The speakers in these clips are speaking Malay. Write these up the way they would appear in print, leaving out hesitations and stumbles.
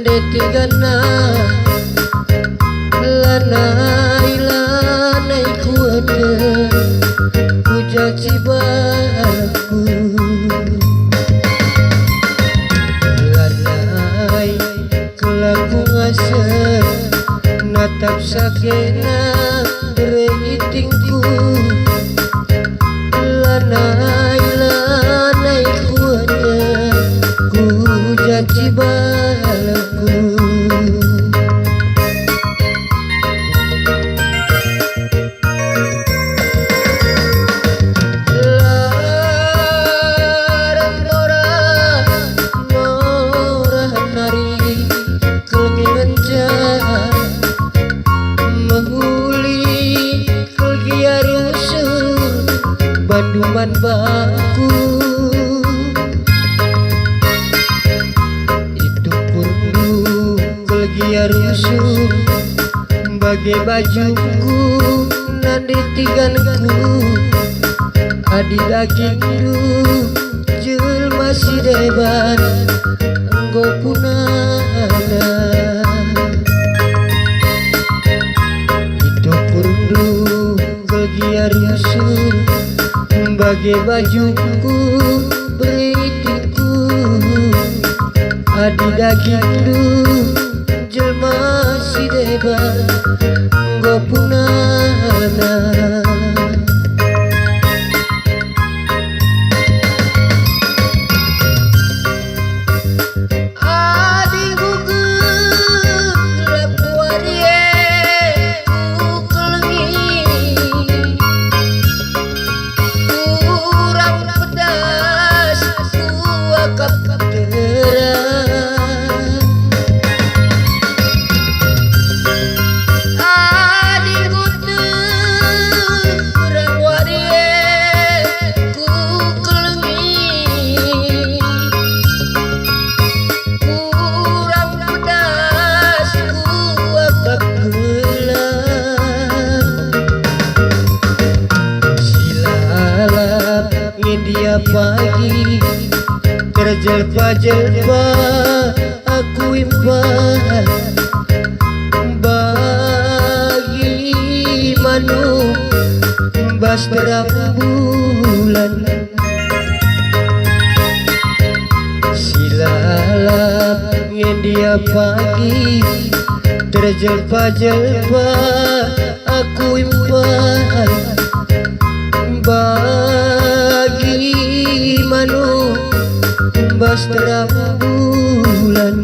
detigana lanai kuada kujaci baku lanai kelaku ngasar natap sakena reitingku lanai kuada kujaci baku Banduman baku itu kurdu kelgia rusuh bagai bajuku nandi tiganku adi dagingku jel masih deban enggo punana itu kurdu kelgia rusuh bagai bajuku beritingku adi dagingku jelma si deban nggo punana dia pagi terjelpa-jelpa aku impan bagi manu bas terang bulan silalap dia pagi terjelpa-jelpa aku impan bagi manu bas terang bulan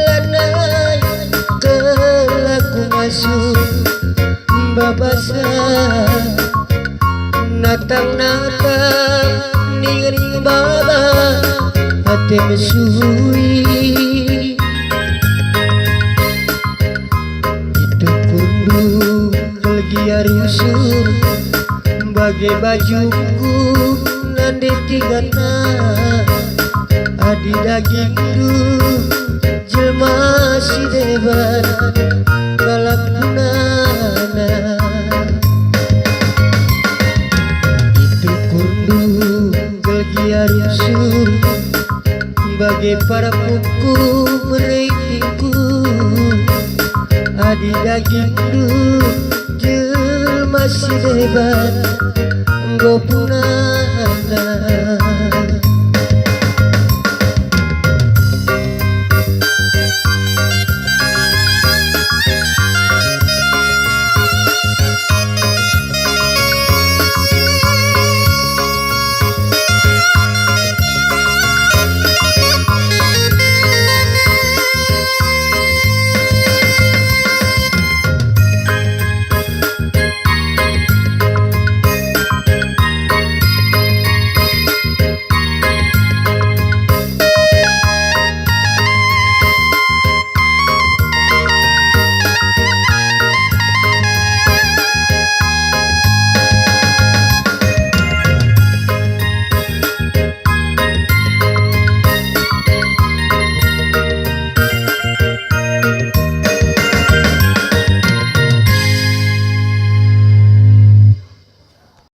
lanai kelaku masuk babasa natang-natang ning baba hati mesui itu kurdu kelgia rusuh bagai bajuku nandi tigana adi dagingku jelma si deban kalak punana itu kurdu kelgia rusuh bagai para puku meritingku adi dagingku jel masih debat nggo